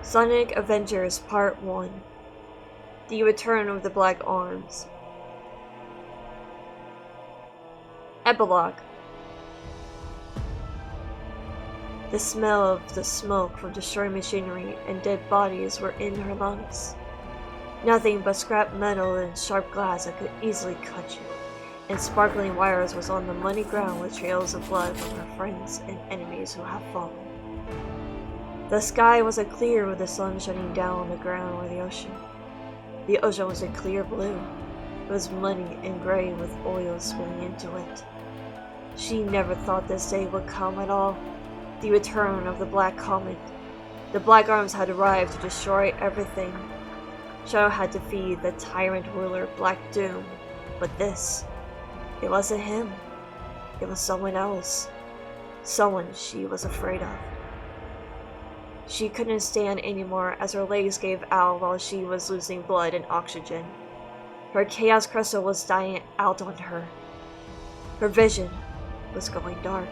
Sonic Adventures Part 1: The Return of the Black Arms. Epilogue. The smell of the smoke from destroyed machinery and dead bodies were in her lungs. Nothing but scrap metal and sharp glass that could easily cut you, and sparkling wires was on the muddy ground with trails of blood from her friends and enemies who had fallen. The sky wasn't clear with the sun shining down on the ground or the ocean. The ocean was a clear blue. It was muddy and gray with oil spilling into it. She never thought this day would come at all. The return of the Black Comet. The Black Arms had arrived to destroy everything. Shadow had defeated the tyrant ruler Black Doom, but this, it wasn't him. It was someone else. Someone she was afraid of. She couldn't stand anymore as her legs gave out while she was losing blood and oxygen. Her chaos crystal was dying out on her. Her vision was going dark.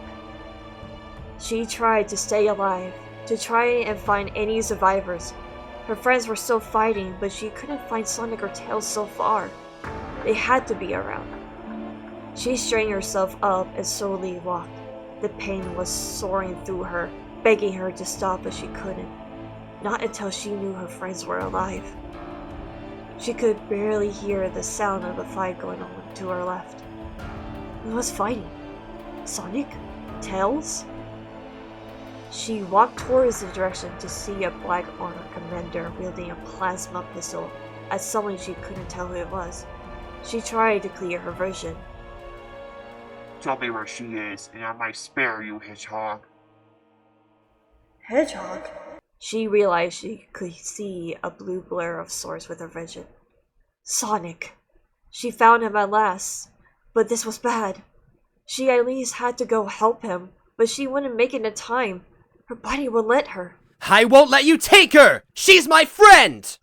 She tried to stay alive, to try and find any survivors. Her friends were still fighting, but she couldn't find Sonic or Tails so far. They had to be around. She strained herself up and slowly walked. The pain was soaring through her, begging her to stop, but she couldn't. Not until she knew her friends were alive. She could barely hear the sound of the fight going on to her left. Who was fighting? Sonic? Tails? She walked towards the direction to see a black armored commander wielding a plasma pistol at someone she couldn't tell who it was. She tried to clear her vision. Tell me where she is, and I might spare you, Hedgehog. Hedgehog? She realized she could see a blue blur of sorts with her vision. Sonic. She found him at last, but this was bad. She at least had to go help him, but she wouldn't make it in time. Her body would let her. I won't let you take her! She's my friend!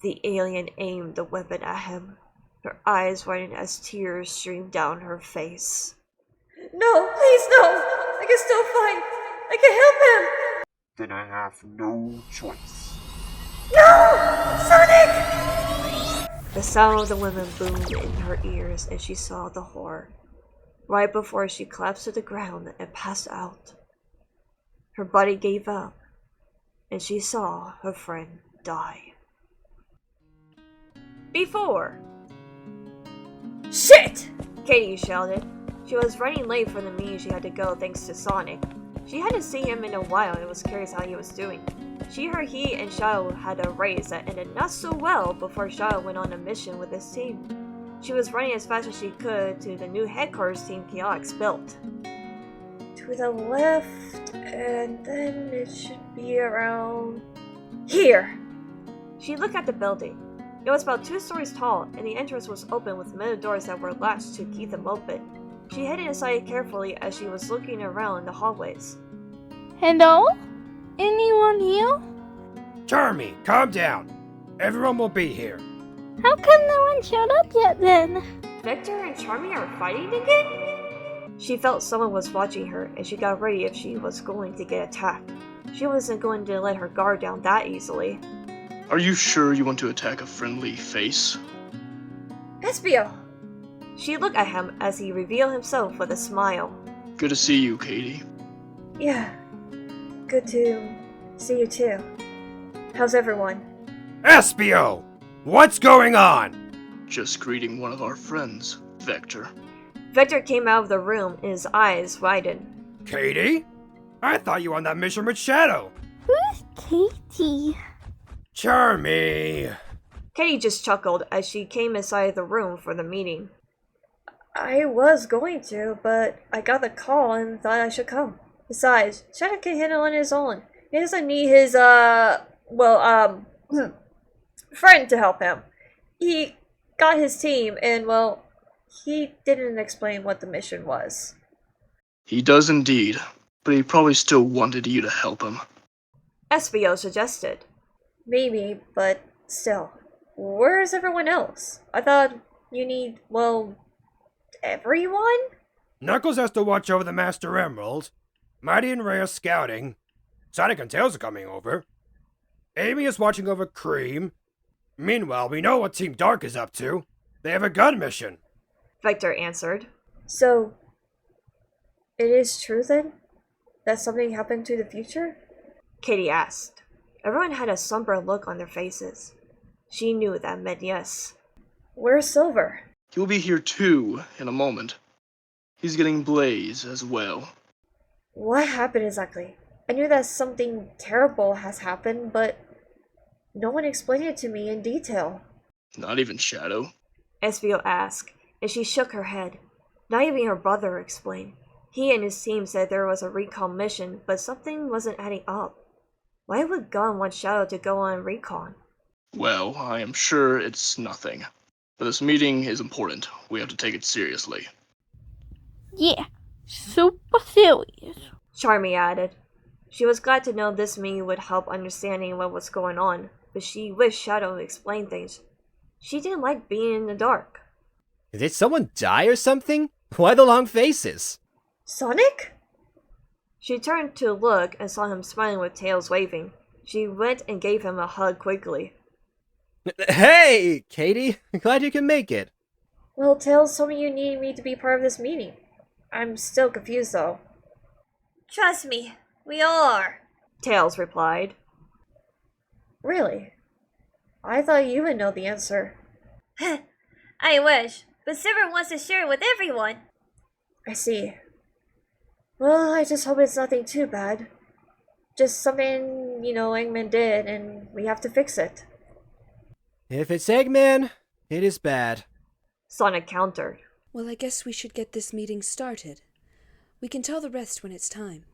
The alien aimed the weapon at him, her eyes widened as tears streamed down her face. No, please no! I can still fight! I can help him! Then I have no choice. No! Sonic! The sound of the women boomed in her ears and she saw the horror. Right before she collapsed to the ground and passed out. Her body gave up, and she saw her friend die. Before. Shit! Katie shouted. She was running late for the meeting she had to go thanks to Sonic. She hadn't seen him in a while and was curious how he was doing. She heard he and Shadow had a race that ended not so well before Shadow went on a mission with his team. She was running as fast as she could to the new headquarters Team Chaotix built. To the left, and then it should be around here. She looked at the building. It was about 2 stories tall, and the entrance was open with metal doors that were latched to keep them open. She headed inside carefully as she was looking around in the hallways. Hello? Anyone here? Charmy, calm down. Everyone will be here. How come no one showed up yet then? Victor and Charmy are fighting again? She felt someone was watching her, and she got ready if she was going to get attacked. She wasn't going to let her guard down that easily. Are you sure you want to attack a friendly face? Espio! She looked at him as he revealed himself with a smile. Good to see you, Katie. Yeah, good to see you too. How's everyone? Espio! What's going on? Just greeting one of our friends, Vector. Victor came out of the room and his eyes widened. Katie? I thought you were on that mission with Shadow. Who's Katie? Charmy! Katie just chuckled as she came inside the room for the meeting. I was going to, but I got the call and thought I should come. Besides, Shadow can handle it on his own. He doesn't need his, friend to help him. He got his team and, well, he didn't explain what the mission was. He does indeed, but he probably still wanted you to help him. Espio suggested. Maybe, but still. Where's everyone else? I thought you need, well, everyone? Knuckles has to watch over the Master Emerald. Mighty and Ray are scouting. Sonic and Tails are coming over. Amy is watching over Cream. Meanwhile, we know what Team Dark is up to. They have a gun mission. Victor answered. So, it is true then? That something happened to the future? Katie asked. Everyone had a somber look on their faces. She knew that meant yes. Where's Silver? He'll be here too in a moment. He's getting Blaze as well. What happened exactly? I knew that something terrible has happened, but no one explained it to me in detail. Not even Shadow. Esvio asked, and she shook her head. Not even her brother explained. He and his team said there was a recon mission, but something wasn't adding up. Why would Gunn want Shadow to go on recon? Well, I am sure it's nothing. But this meeting is important. We have to take it seriously. Yeah, super serious. Charmy added. She was glad to know this meeting would help understanding what was going on, but she wished Shadow would explain things. She didn't like being in the dark. Did someone die or something? Why the long faces? Sonic? She turned to look and saw him smiling with tails waving. She went and gave him a hug quickly. Hey, Katie. Glad you can make it. Well, Tails told me you needed me to be part of this meeting. I'm still confused though. Trust me, we all are, Tails replied. Really? I thought you would know the answer. I wish, but Silver wants to share it with everyone. I see. Well, I just hope it's nothing too bad. Just something, Eggman did, and we have to fix it. If it's Eggman, it is bad. Sonic countered. Well, I guess we should get this meeting started. We can tell the rest when it's time.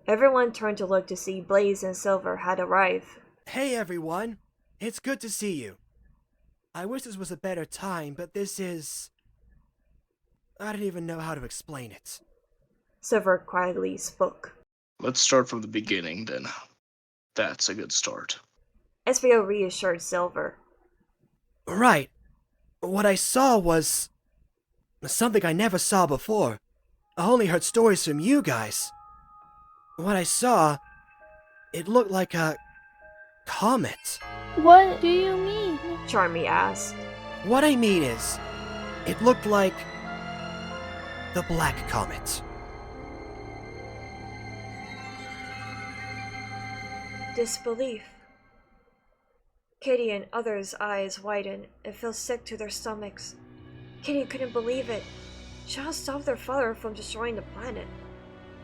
Everyone turned to look to see Blaze and Silver had arrived. Hey everyone, it's good to see you. I wish this was a better time, but this is... I don't even know how to explain it. Silver quietly spoke. Let's start from the beginning, then. That's a good start. Esvio reassured Silver. Right. What I saw was... something I never saw before. I only heard stories from you guys. What I saw... it looked like a... comet. What do you mean? Charmy asked. What I mean is... it looked like... the Black Comet. Disbelief. Katie and others' eyes widened and felt sick to their stomachs. Katie couldn't believe it. Shadow stopped their father from destroying the planet.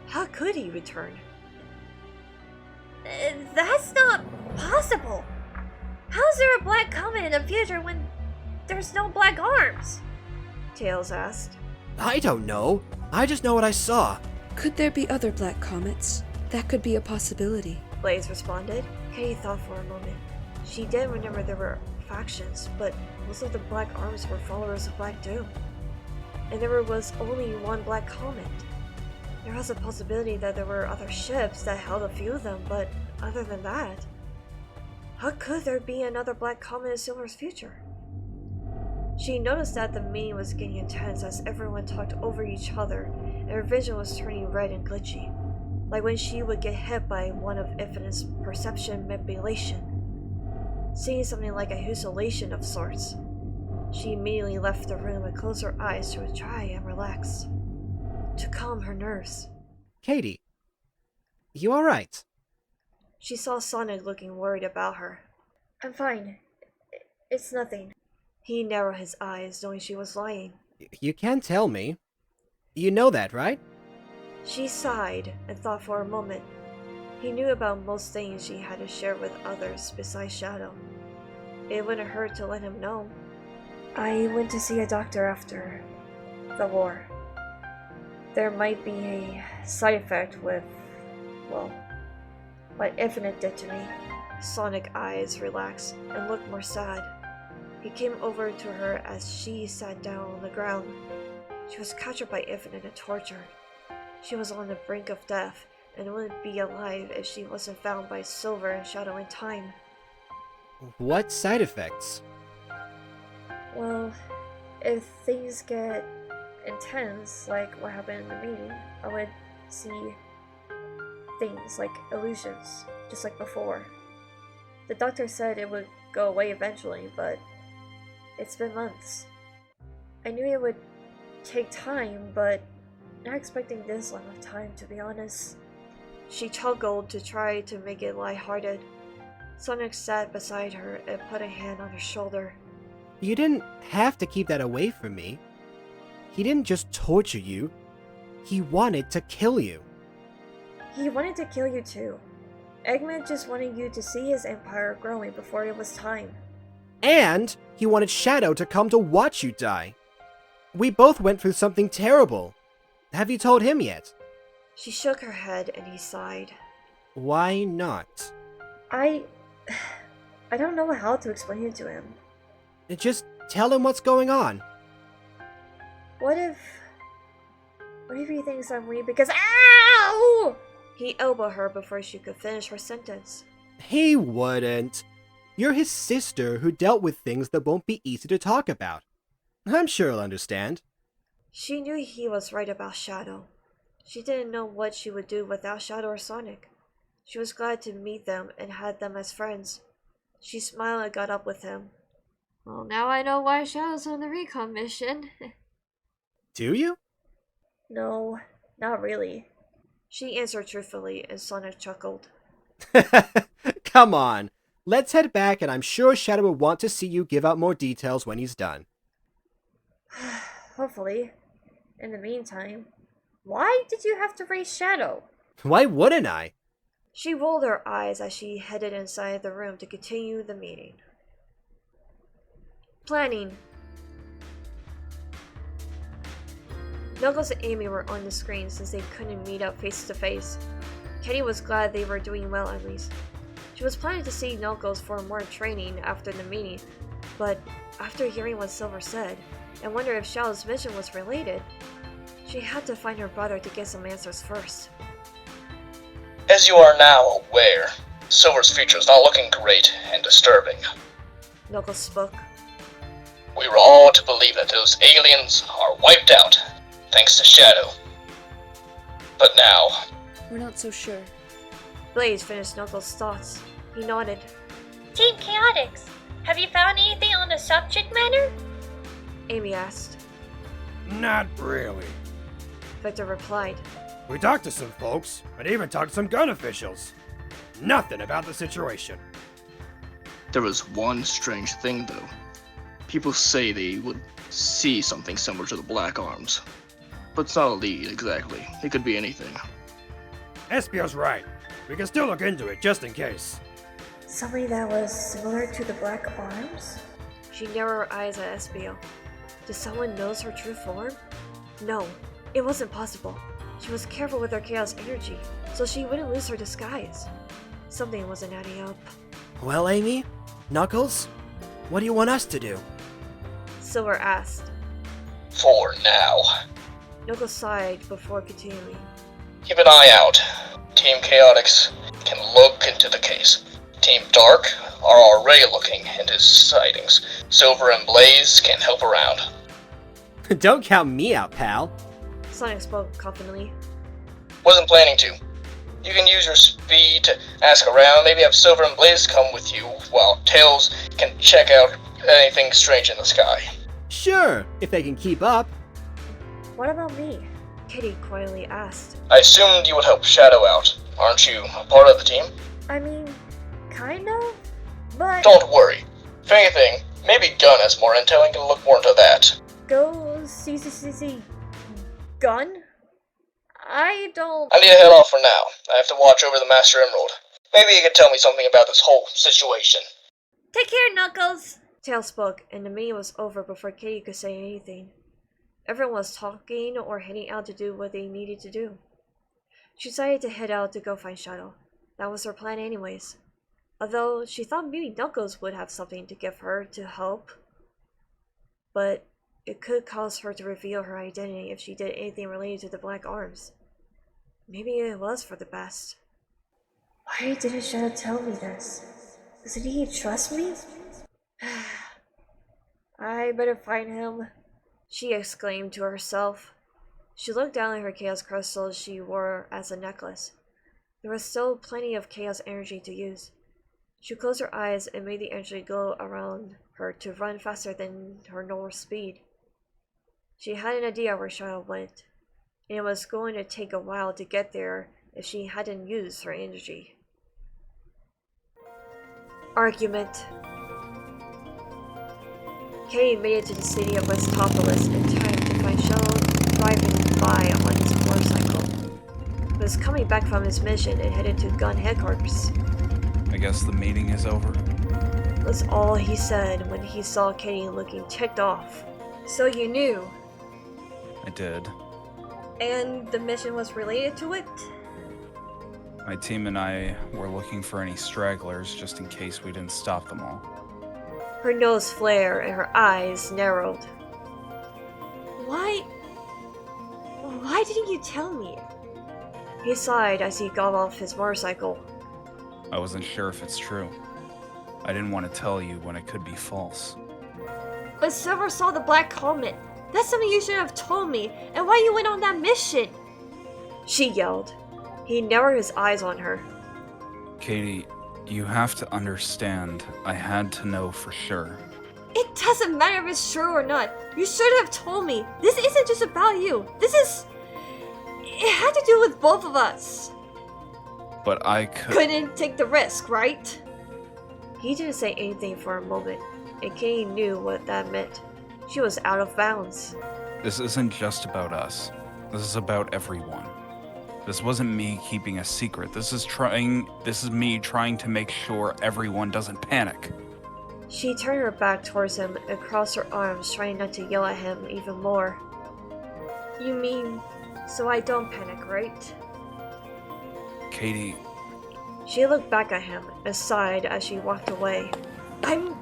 How could he return? That's not possible! How's there a black comet in the future when there's no black arms? Tails asked. I don't know. I just know what I saw. Could there be other black comets? That could be a possibility. Blaze responded. Katie thought for a moment. She did remember there were factions, but most of the Black Arms were followers of Black Doom. And there was only one Black Comet. There was a possibility that there were other ships that held a few of them, but other than that, how could there be another Black Comet in Silver's future? She noticed that the meeting was getting intense as everyone talked over each other, and her vision was turning red and glitchy, like when she would get hit by one of Infinite's perception manipulation. Seeing something like a hallucination of sorts. She immediately left the room and closed her eyes to try and relax. To calm her nerves. Katie, you alright? She saw Sonic looking worried about her. I'm fine. It's nothing. He narrowed his eyes, knowing she was lying. You can tell me. You know that, right? She sighed and thought for a moment. He knew about most things she had to share with others besides Shadow. It wouldn't hurt to let him know. I went to see a doctor after the war. There might be a side effect with, well, what Infinite did to me. Sonic eyes relaxed and looked more sad. He came over to her as she sat down on the ground. She was captured by Infinite and tortured. She was on the brink of death and wouldn't be alive if she wasn't found by Silver and Shadow in time. What side effects? Well, if things get intense, like what happened in the meeting, I would see things like illusions, just like before. The doctor said it would go away eventually, but it's been months. I knew it would take time, but not expecting this long of time, to be honest. She chuckled to try to make it lighthearted. Sonic sat beside her and put a hand on her shoulder. You didn't have to keep that away from me. He didn't just torture you. He wanted to kill you. He wanted to kill you too. Eggman just wanted you to see his empire growing before it was time. And he wanted Shadow to come to watch you die. We both went through something terrible. Have you told him yet? She shook her head and he sighed. Why not? I don't know how to explain it to him. Just tell him what's going on. What if he thinks I'm weak because— OW! He elbowed her before she could finish her sentence. He wouldn't. You're his sister who dealt with things that won't be easy to talk about. I'm sure he'll understand. She knew he was right about Shadow. She didn't know what she would do without Shadow or Sonic. She was glad to meet them and had them as friends. She smiled and got up with him. Well, now I know why Shadow's on the recon mission. Do you? No, not really. She answered truthfully, and Sonic chuckled. Come on. Let's head back, and I'm sure Shadow will want to see you give out more details when he's done. Hopefully. In the meantime, why did you have to raise Shadow? Why wouldn't I? She rolled her eyes as she headed inside the room to continue the meeting. Planning. Knuckles and Amy were on the screen since they couldn't meet up face to face. Katie was glad they were doing well at least. She was planning to see Knuckles for more training after the meeting, but after hearing what Silver said, and wondering if Shadow's mission was related, she had to find her brother to get some answers first. As you are now aware, Silver's future is not looking great and disturbing. Knuckles spoke. We were all to believe that those aliens are wiped out, thanks to Shadow. But now, We're not so sure. Blaze finished Knuckles' thoughts. He nodded. Team Chaotix, have you found anything on the subject matter? Amy asked. Not really. Victor replied. We talked to some folks, and even talked to some gun officials. Nothing about the situation. there was one strange thing though. People say they would see something similar to the Black Arms. But it's not a lead, exactly. It could be anything. Espio's right. We can still look into it, just in case. Something that was similar to the Black Arms? She narrowed her eyes at Espio. Did someone notice her true form? No, it wasn't possible. She was careful with her chaos energy, so she wouldn't lose her disguise. Something wasn't adding up. Well, Amy? Knuckles? What do you want us to do? Silver asked. For now. Knuckles sighed before continuing. Keep an eye out. Team Chaotix can look into the case. Team Dark are already looking into sightings. Silver and Blaze can help around. Don't count me out, pal. Sonic spoke confidently. Wasn't planning to. You can use your speed to ask around, maybe have Silver and Blaze come with you, while Tails can check out anything strange in the sky. Sure, if they can keep up. What about me? Kitty quietly asked. I assumed you would help Shadow out. Aren't you a part of the team? I mean, kind of? But Don't worry. If anything, maybe Gun has more intel and can look more into that. go see Gun? I don't... I need to head off for now. I have to watch over the Master Emerald. Maybe you can tell me something about this whole situation. Take care, Knuckles! Tails spoke, and the meeting was over before Kitty could say anything. Everyone was talking or heading out to do what they needed to do. She decided to head out to go find Shadow. That was her plan anyways. Although she thought maybe Knuckles would have something to give her to help. But it could cause her to reveal her identity if she did anything related to the Black Arms. Maybe it was for the best. Why didn't Shadow tell me this? Doesn't he trust me? I better find him, she exclaimed to herself. She looked down at her chaos crystals she wore as a necklace. There was still plenty of chaos energy to use. She closed her eyes and made the energy go around her to run faster than her normal speed. She had an idea where Shadow went, and it was going to take a while to get there if she hadn't used her energy. Argument. Katie made it to the city of Westopolis in time to find Shadow driving by on his motorcycle. He was coming back from his mission and headed to gun headquarters. I guess the meeting is over. Was all he said when he saw Katie looking ticked off. So you knew. I did. And the mission was related to it? My team and I were looking for any stragglers just in case we didn't stop them all. Her nose flared and her eyes narrowed. Why didn't you tell me? He sighed as he got off his motorcycle. I wasn't sure if it's true. I didn't want to tell you when it could be false. But Silver saw the black comet. That's something you should have told me, and why you went on that mission! She yelled. He narrowed his eyes on her. Katie, you have to understand, I had to know for sure. It doesn't matter if it's true or not. You should have told me. This isn't just about you. It had to do with both of us. But I couldn't take the risk, right? He didn't say anything for a moment, and Katie knew what that meant. She was out of bounds. This isn't just about us. This is about everyone. This wasn't me keeping a secret. This is me trying to make sure everyone doesn't panic. She turned her back towards him and crossed her arms, trying not to yell at him even more. You mean, so I don't panic, right? Katie. She looked back at him and sighed as she walked away. I'm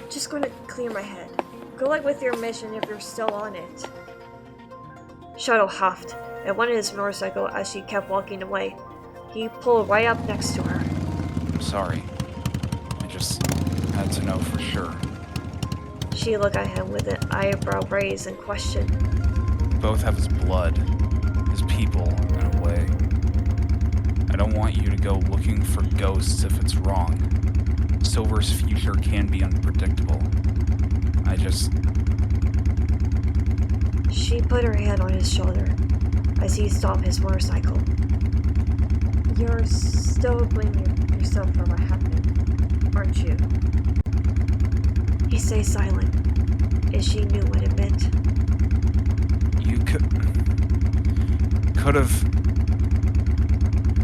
just going to clear my head. Good luck with your mission if you're still on it. Shadow huffed and went on his motorcycle as she kept walking away. He pulled right up next to her. I'm sorry. I just had to know for sure. She looked at him with an eyebrow raised in question. We both have his blood, his people, in a way. I don't want you to go looking for ghosts if it's wrong. Silver's future can be unpredictable. She put her hand on his shoulder as he stopped his motorcycle. You're still blaming yourself for what happened, aren't you? He stayed silent, and she knew what it meant. You could have...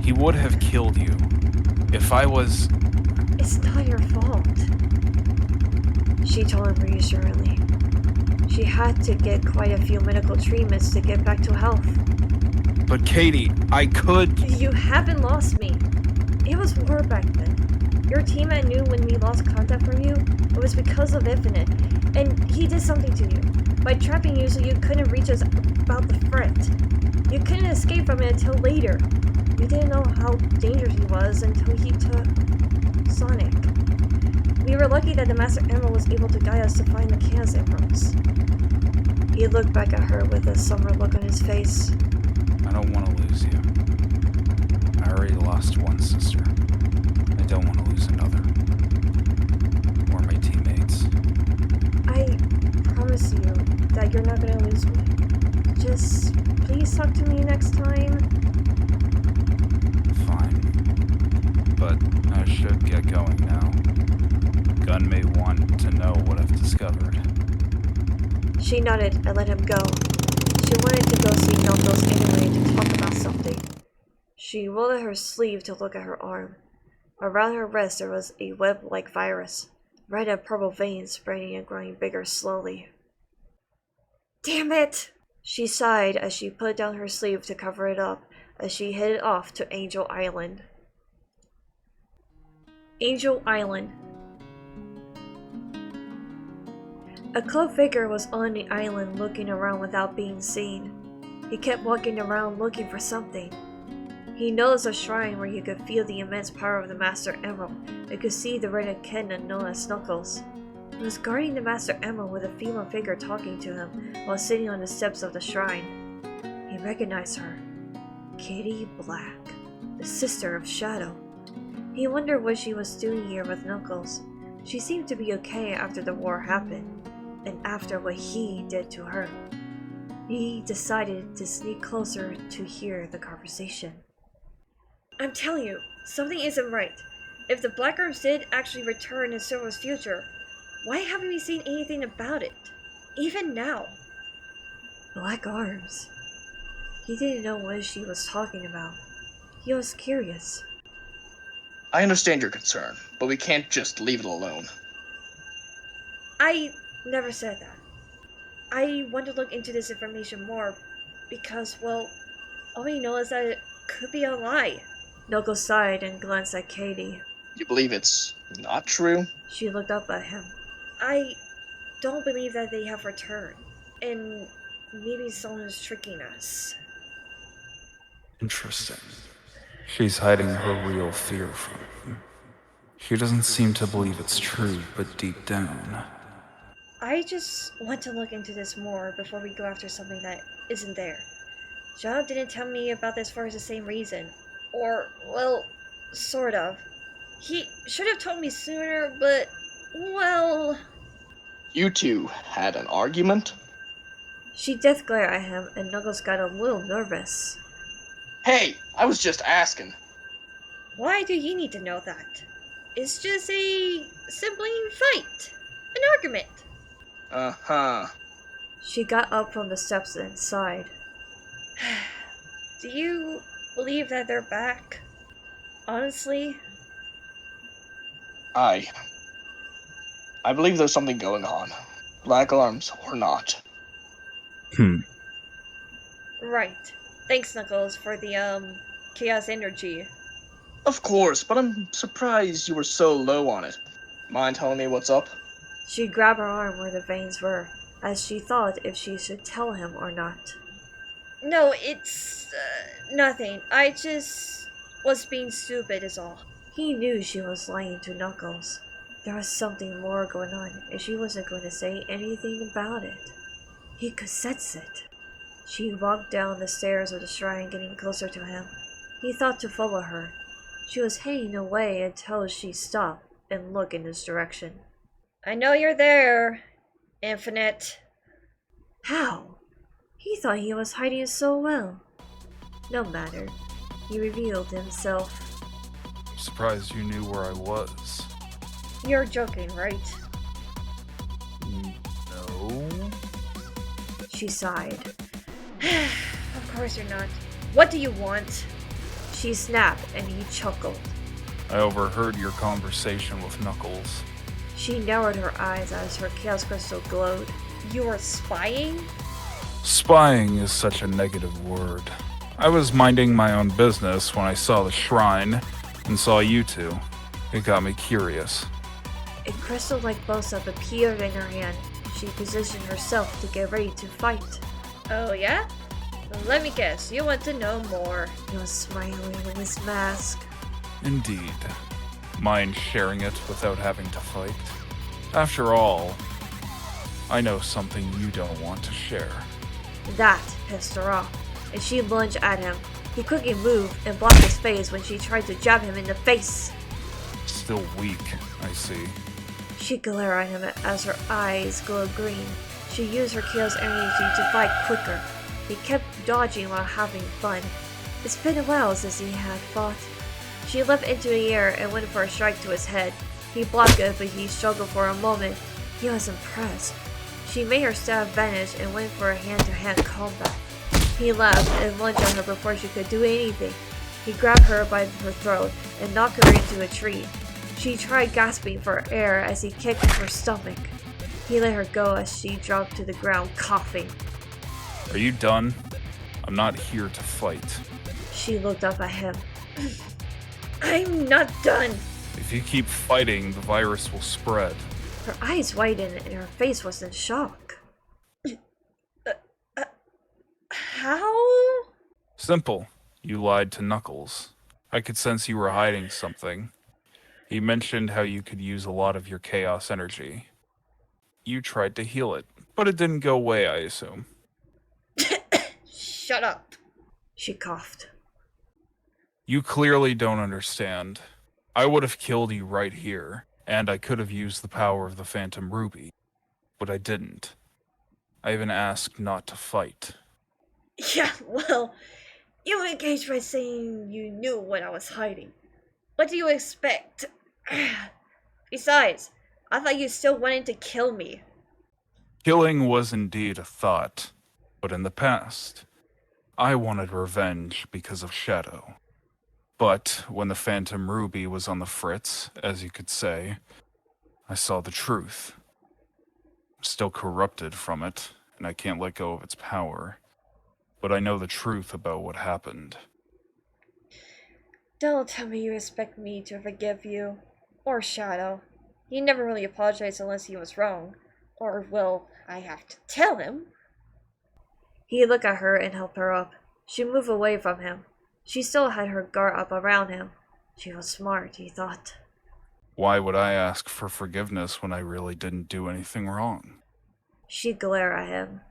He would have killed you if I was... It's not your fault, she told him reassuringly. She had to get quite a few medical treatments to get back to health. But Katie, I could... You haven't lost me. It was war back then. Your teammate knew when we lost contact from you, it was because of Infinite, and he did something to you. By trapping you so you couldn't reach us about the threat. You couldn't escape from it until later. We didn't know how dangerous he was until he took Sonic. We were lucky that the Master Emerald was able to guide us to find the Chaos Emeralds. He looked back at her with a somber look on his face. I don't want to lose you. I already lost one sister. I don't want to lose another. Or my teammates. I promise you that you're not gonna lose me. Just please talk to me next time. Fine. But I should get going now. Gunn may want to know what I've discovered. She nodded and let him go. She wanted to go see Knuckles anyway to talk about something. She rolled out her sleeve to look at her arm. Around her wrist there was a web-like virus, red and purple veins spreading and growing bigger slowly. Damn it! She sighed as she put down her sleeve to cover it up as she headed off to Angel Island. Angel Island. A cloaked figure was on the island looking around without being seen. He kept walking around looking for something. He noticed a shrine where he could feel the immense power of the Master Emerald and could see the red echidna known as Knuckles. He was guarding the Master Emerald with a female figure talking to him while sitting on the steps of the shrine. He recognized her. Katie Black, the sister of Shadow. He wondered what she was doing here with Knuckles. She seemed to be okay after the war happened, and after what he did to her. He decided to sneak closer to hear the conversation. I'm telling you, something isn't right. If the Black Arms did actually return in Silver's future, why haven't we seen anything about it? Even now. Black Arms? He didn't know what she was talking about. He was curious. I understand your concern, but we can't just leave it alone. I never said that. I want to look into this information more because, well, all we know is that it could be a lie. Knuckles sighed and glanced at Katie. You believe it's not true? She looked up at him. I don't believe that they have returned, and maybe someone is tricking us. Interesting. She's hiding her real fear from you. She doesn't seem to believe it's true, but deep down. I just want to look into this more before we go after something that isn't there. John didn't tell me about this for the same reason. Or, well, sort of. He should have told me sooner, but, well... You two had an argument? She death glared at him, and Knuckles got a little nervous. Hey, I was just asking. Why do you need to know that? It's just a sibling fight. An argument. Uh-huh. She got up from the steps and sighed. Do you believe that they're back? Honestly? I believe there's something going on. Black Arms or not. Right. Thanks, Knuckles, for the, chaos energy. Of course, but I'm surprised you were so low on it. Mind telling me what's up? She grabbed her arm where the veins were, as she thought if she should tell him or not. No, it's, nothing. I just was being stupid is all. He knew she was lying to Knuckles. There was something more going on, and she wasn't going to say anything about it. He could sense it. She walked down the stairs of the shrine, getting closer to him. He thought to follow her. She was heading away until she stopped and looked in his direction. I know you're there, Infinite. How? He thought he was hiding so well. No matter. He revealed himself. Surprised you knew where I was. You're joking, right? No. She sighed. Of course you're not. What do you want? She snapped and he chuckled. I overheard your conversation with Knuckles. She narrowed her eyes as her chaos crystal glowed. You were spying? Spying is such a negative word. I was minding my own business when I saw the shrine and saw you two. It got me curious. A crystal-like bossa appeared in her hand. She positioned herself to get ready to fight. Oh yeah? Let me guess, you want to know more. He was smiling in his mask. Indeed. Mind sharing it without having to fight? After all, I know something you don't want to share. That pissed her off, and she lunged at him. He quickly moved and blocked his face when she tried to jab him in the face. Still weak, I see. She glared at him as her eyes glowed green. She used her chaos energy to fight quicker. He kept dodging while having fun. It's been a while since he had fought. She leapt into the air and went for a strike to his head. He blocked it, but he struggled for a moment. He was impressed. She made her stab vanish and went for a hand-to-hand combat. He laughed and lunged at her before she could do anything. He grabbed her by her throat and knocked her into a tree. She tried gasping for air as he kicked her stomach. He let her go as she dropped to the ground, coughing. Are you done? I'm not here to fight. She looked up at him. I'm not done! If you keep fighting, the virus will spread. Her eyes widened and her face was in shock. How? Simple. You lied to Knuckles. I could sense you were hiding something. He mentioned how you could use a lot of your chaos energy. You tried to heal it, but it didn't go away, I assume. Shut up. She coughed. You clearly don't understand. I would have killed you right here, and I could have used the power of the Phantom Ruby, but I didn't. I even asked not to fight. Yeah, well, you engaged by saying you knew what I was hiding. What do you expect? Besides, I thought you still wanted to kill me. Killing was indeed a thought, but in the past, I wanted revenge because of Shadow. But when the Phantom Ruby was on the fritz, as you could say, I saw the truth. I'm still corrupted from it, and I can't let go of its power. But I know the truth about what happened. Don't tell me you expect me to forgive you. Or Shadow. He never really apologized unless he was wrong. Or, well, I have to tell him. He looked at her and helped her up. She moved away from him. She still had her guard up around him. She was smart, he thought. Why would I ask for forgiveness when I really didn't do anything wrong? She glared at him.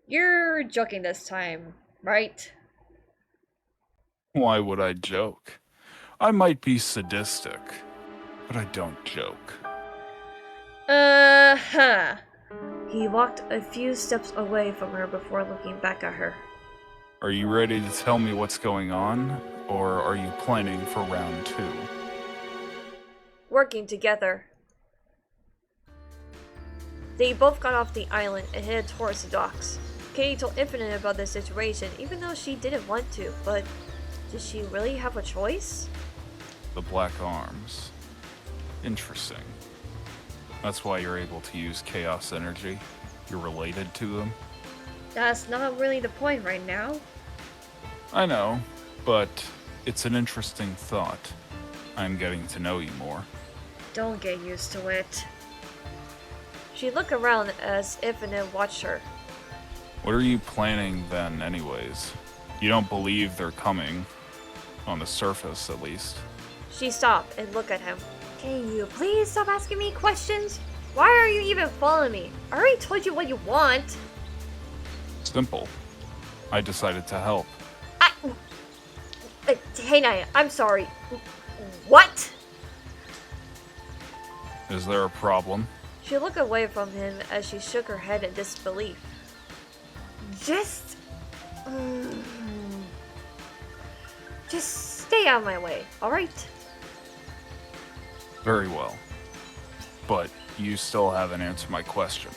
You're joking this time, right? Why would I joke? I might be sadistic, but I don't joke. Uh-huh. He walked a few steps away from her before looking back at her. Are you ready to tell me what's going on, or are you planning for round 2? Working together. They both got off the island and headed towards the docks. Katie told Infinite about the situation, even though she didn't want to, but did she really have a choice? The Black Arms. Interesting. That's why you're able to use chaos energy. You're related to them. That's not really the point right now. I know, but it's an interesting thought. I'm getting to know you more. Don't get used to it. She looked around as Infinite watched her. What are you planning then, anyways? You don't believe they're coming. On the surface, at least. She stopped and looked at him. Can you please stop asking me questions? Why are you even following me? I already told you what you want. Simple. I decided to help. Hey, Naya, I'm sorry. What? Is there a problem? She looked away from him as she shook her head in disbelief. Just stay out of my way, alright? Very well. But you still haven't answered my question.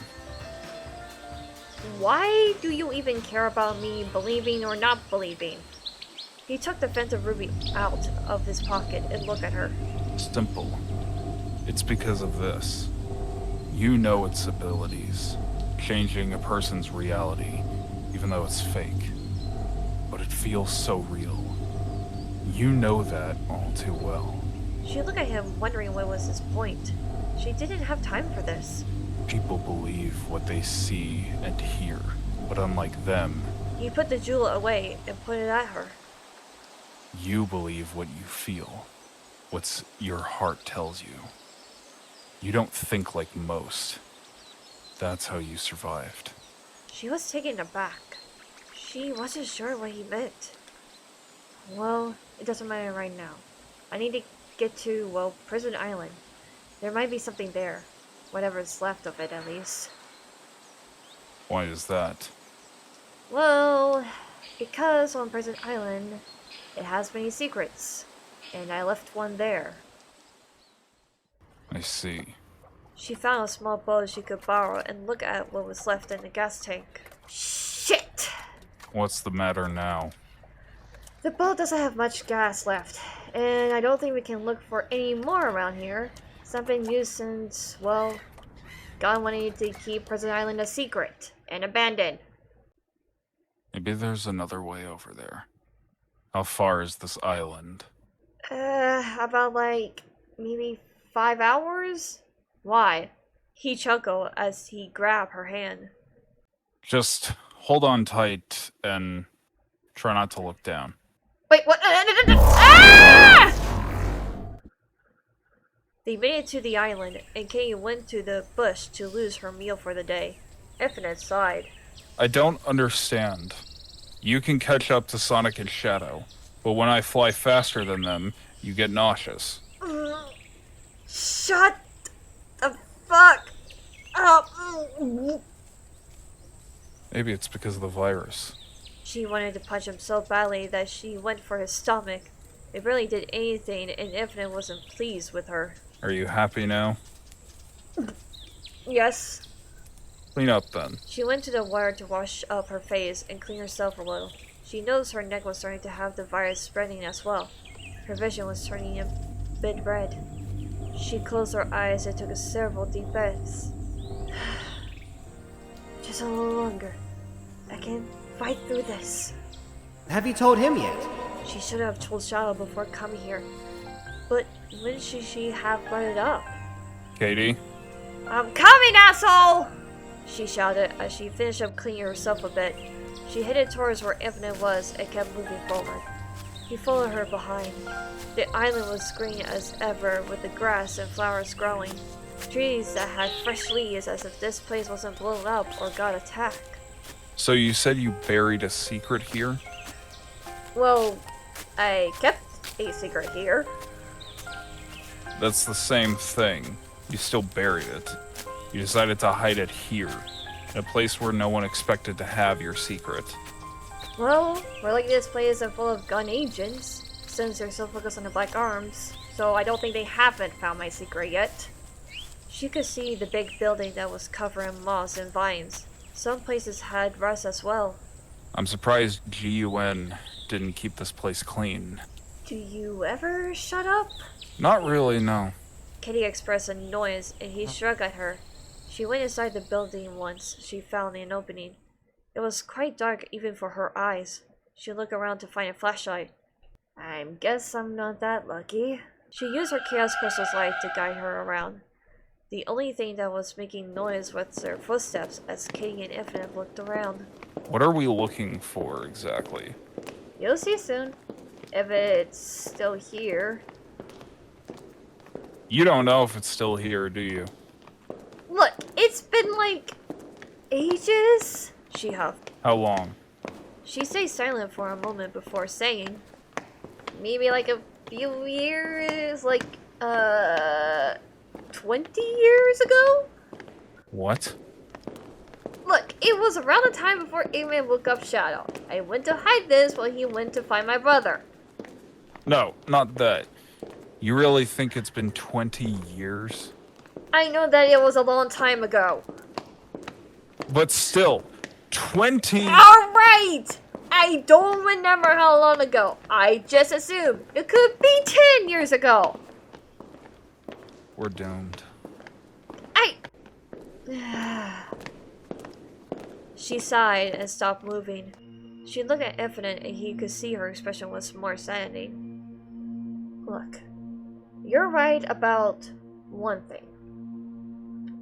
Why do you even care about me believing or not believing? He took the Phantom Ruby out of his pocket and looked at her. Simple. It's because of this. You know its abilities, changing a person's reality, even though it's fake. But it feels so real. You know that all too well. She looked at him, wondering what was his point. She didn't have time for this. People believe what they see and hear, but unlike them, He put the jewel away and put it at her. you believe what you feel, what your heart tells you. You don't think like most. That's how you survived. She was taken aback. She wasn't sure what he meant. Well, it doesn't matter right now. I need to get to, well, Prison Island. There might be something there. Whatever's left of it, at least. Why is that? Well, because on Prison Island, it has many secrets. And I left one there. I see. She found a small boat she could borrow and looked at what was left in the gas tank. Shit! What's the matter now? The boat doesn't have much gas left, and I don't think we can look for any more around here. It's not been used since, well, God wanted to keep Prison Island a secret and abandoned. Maybe there's another way over there. How far is this island? About like, maybe 5 hours? Why? He chuckled as he grabbed her hand. Just hold on tight and try not to look down. Wait, what? Ah! They made it to the island, and Katie went to the bush to lose her meal for the day. Infinite sighed. I don't understand. You can catch up to Sonic and Shadow, but when I fly faster than them, you get nauseous. Shut the fuck up! Maybe it's because of the virus. She wanted to punch him so badly that she went for his stomach. It barely did anything, and Infinite wasn't pleased with her. Are you happy now? Yes. Clean up then. She went to the water to wash up her face and clean herself a little. She noticed her neck was starting to have the virus spreading as well. Her vision was turning a bit red. She closed her eyes and took several deep breaths. Just a little longer. I can fight through this. Have you told him yet? She should have told Shadow before coming here. But when should she have brought it up? Katie? I'm coming, asshole! She shouted as she finished up cleaning herself a bit. She headed towards where Infinite was and kept moving forward. He followed her behind. The island was green as ever, with the grass and flowers growing. Trees that had fresh leaves, as if this place wasn't blown up or got attacked. So you said you buried a secret here? Well, I kept a secret here. That's the same thing. You still buried it. You decided to hide it here, in a place where no one expected to have your secret. Well, we're like this place isn't full of gun agents, since they're so focused on the Black Arms, so I don't think they haven't found my secret yet. She could see the big building that was covered in moss and vines. Some places had rust as well. I'm surprised GUN didn't keep this place clean. Do you ever shut up? Not really, no. Kitty expressed a noise and he shrugged at her. She went inside the building once she found an opening. It was quite dark even for her eyes. She looked around to find a flashlight. I guess I'm not that lucky. She used her Chaos Crystal's light to guide her around. The only thing that was making noise was their footsteps as Kitty and Infinite looked around. What are we looking for exactly? You'll see soon. If it's still here. You don't know if it's still here, do you? Look, it's been like ages, she huffed. How long? She stayed silent for a moment before saying, maybe like a few years, like, 20 years ago? What? Look, it was around the time before Eggman woke up Shadow. I went to hide this while he went to find my brother. No, not that. You really think it's been 20 years? I know that it was a long time ago. But still, 20... Alright! I don't remember how long ago. I just assumed it could be 10 years ago. We're doomed. She sighed and stopped moving. She looked at Infinite and he could see her expression was more saddening. Look, you're right about one thing.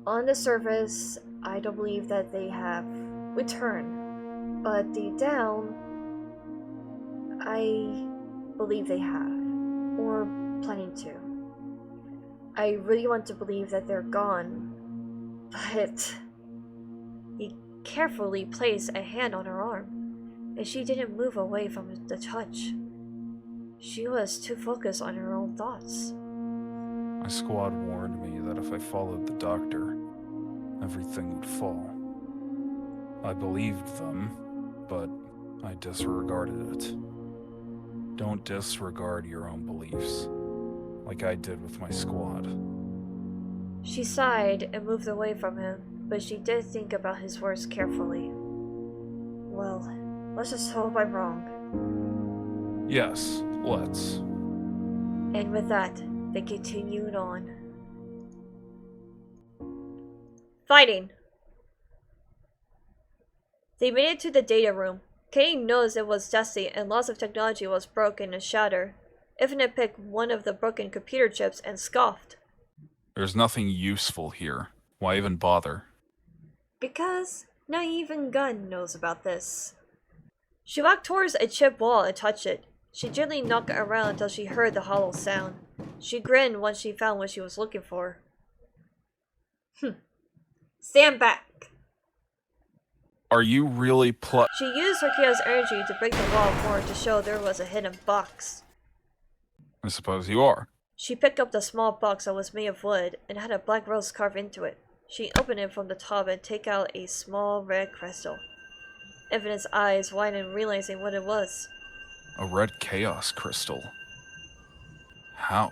On the surface, I don't believe that they have returned. But deep down, I believe they have. Or planning to. I really want to believe that they're gone. But he carefully placed a hand on her arm, and she didn't move away from the touch. She was too focused on her own thoughts. My squad warned me that if I followed the doctor, everything would fall. I believed them, but I disregarded it. Don't disregard your own beliefs, like I did with my squad. She sighed and moved away from him, but she did think about his words carefully. Well, let's just hope I'm wrong. Yes, let's. And with that, they continued on. Fighting! They made it to the data room. Katie noticed it was dusty and lots of technology was broken and shattered. Infinite picked one of the broken computer chips and scoffed. There's nothing useful here. Why even bother? Because not even Gun knows about this. She walked towards a chip wall and touched it. She gently knocked it around until she heard the hollow sound. She grinned once she found what she was looking for. Stand back! Are you really She used her chaos energy to break the wall forward to show there was a hidden box. I suppose you are. She picked up the small box that was made of wood and had a black rose carved into it. She opened it from the top and took out a small red crystal. Evan's eyes widened, realizing what it was. A red chaos crystal. How?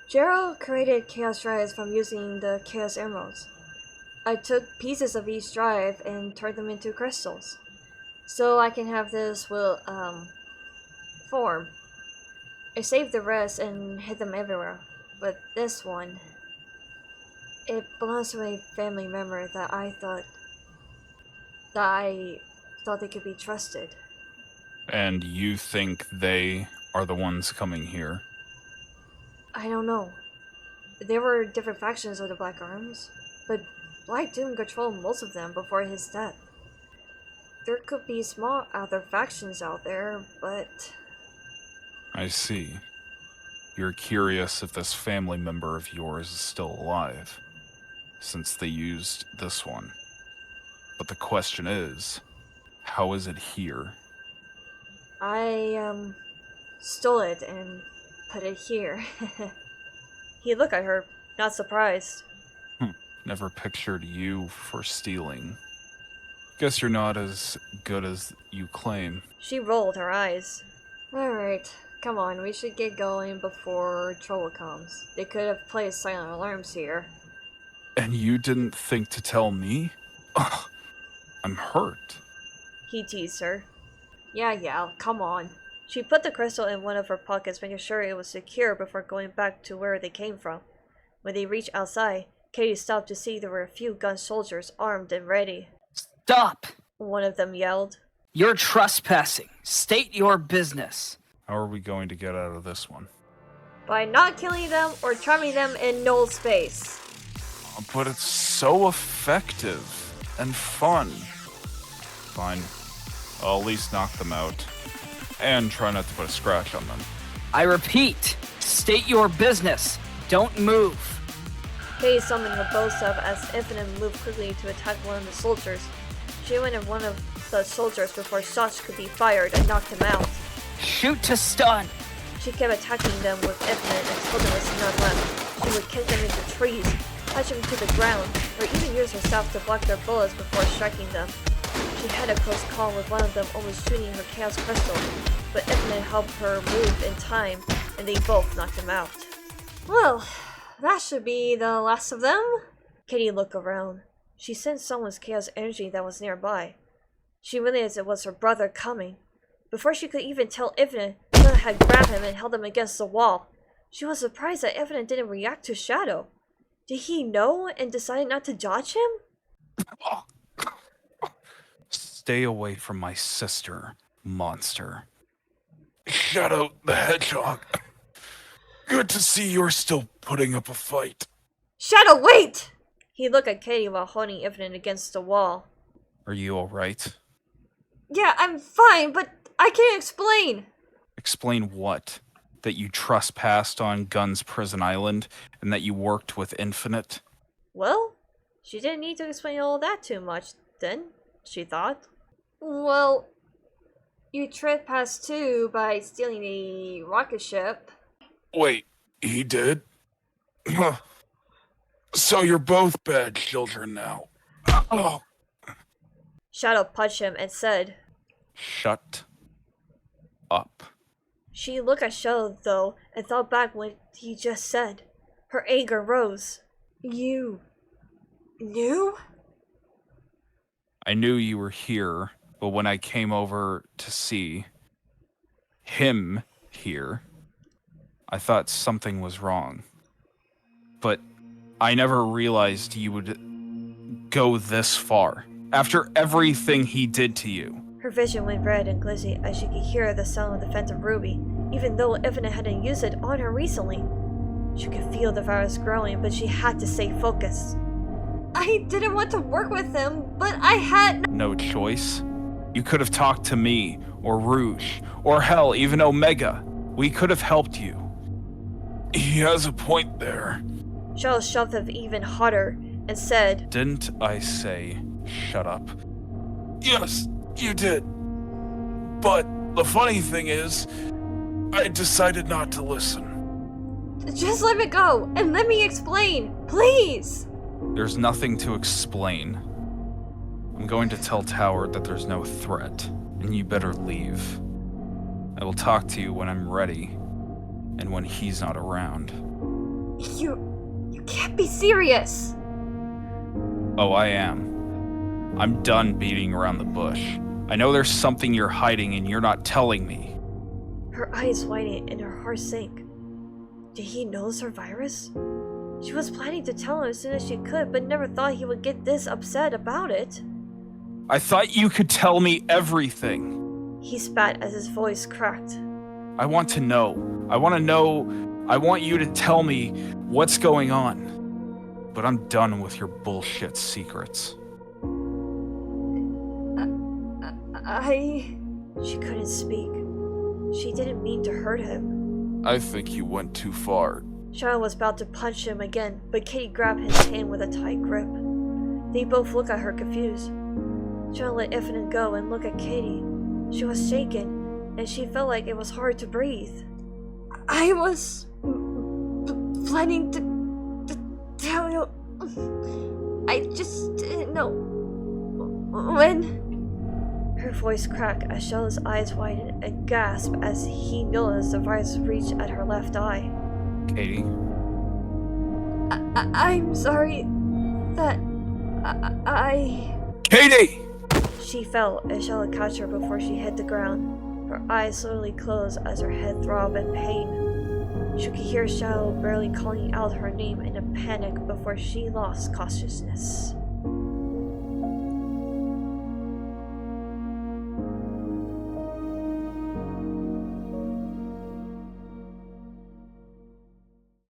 Gerald created chaos drives from using the chaos emeralds. I took pieces of each drive and turned them into crystals, so I can have this form. I saved the rest and hid them everywhere, but this one, it belongs to a family member that I thought they could be trusted. And you think they are the ones coming here? I don't know. There were different factions of the Black Arms, but Black Doom controlled most of them before his death. There could be small other factions out there, but... I see. You're curious if this family member of yours is still alive, since they used this one. But the question is, how is it here? I, stole it and put it here. He looked at her, not surprised. Never pictured you for stealing. Guess you're not as good as you claim. She rolled her eyes. Alright, come on, we should get going before trouble comes. They could have placed silent alarms here. And you didn't think to tell me? Ugh, I'm hurt. He teased her. Yeah, come on. She put the crystal in one of her pockets, making sure it was secure before going back to where they came from. When they reached outside, Katie stopped to see there were a few gun soldiers armed and ready. Stop! One of them yelled. You're trespassing. State your business. How are we going to get out of this one? By not killing them or trapping them in null space. But it's so effective and fun. Fine. I'll at least knock them out. And try not to put a scratch on them. I repeat, state your business. Don't move. Katie summoned her bow staff as Infinite moved quickly to attack one of the soldiers. She went at one of the soldiers before shots could be fired and knocked him out. Shoot to stun. She kept attacking them with Infinite until there was none left. She would kick them into trees, touch them to the ground, or even use her staff to block their bullets before striking them. She had a close call with one of them almost shooting her chaos crystal, but Infinite helped her move in time, and they both knocked him out. Well, that should be the last of them. Katie looked around. She sensed someone's chaos energy that was nearby. She realized it was her brother coming. Before she could even tell Infinite, Shadow had grabbed him and held him against the wall. She was surprised that Infinite didn't react to Shadow. Did he know and decide not to dodge him? Stay away from my sister, monster. Shadow the Hedgehog. Good to see you're still putting up a fight. Shadow, wait! He looked at Katie while holding Infinite against the wall. Are you alright? Yeah, I'm fine, but I can't explain. Explain what? That you trespassed on Gun's Prison Island and that you worked with Infinite? Well, she didn't need to explain all that too much, then, she thought. Well, you trespassed too by stealing a rocket ship. Wait, he did? So you're both bad children now. Oh. Shadow punched him and said, Shut up. She looked at Shadow, though, and thought back what he just said. Her anger rose. You knew? I knew you were here, but when I came over to see him here, I thought something was wrong. But I never realized you would go this far, after everything he did to you. Her vision went red and glizzy as she could hear the sound of the Phantom Ruby, even though Infinite hadn't used it on her recently. She could feel the virus growing, but she had to stay focused. I didn't want to work with him, but I had no choice. You could have talked to me, or Rouge, or hell, even Omega. We could have helped you. He has a point there. Shadow shoved him even harder and said, Didn't I say shut up? Yes, you did. But the funny thing is, I decided not to listen. Just let me go and let me explain, please! There's nothing to explain. I'm going to tell Tower that there's no threat, and you better leave. I will talk to you when I'm ready, and when he's not around. You can't be serious! Oh, I am. I'm done beating around the bush. I know there's something you're hiding and you're not telling me. Her eyes widened and her heart sank. Did he know her virus? She was planning to tell him as soon as she could, but never thought he would get this upset about it. I thought you could tell me everything. He spat as his voice cracked. I want to know. I want to know. I want you to tell me what's going on. But I'm done with your bullshit secrets. She couldn't speak. She didn't mean to hurt him. I think you went too far. Shadow was about to punch him again, but Katie grabbed his hand with a tight grip. They both looked at her confused. Shadow let Infinite go and looked at Katie. She was shaken, and she felt like it was hard to breathe. I was planning to tell you. I just didn't know when. Her voice cracked as Shadow's eyes widened and gasped as he noticed the virus reach at her left eye. Katie? I'm sorry that I... Katie! She fell and Shadow caught her before she hit the ground. Her eyes slowly closed as her head throbbed in pain. She could hear Shadow barely calling out her name in a panic before she lost consciousness.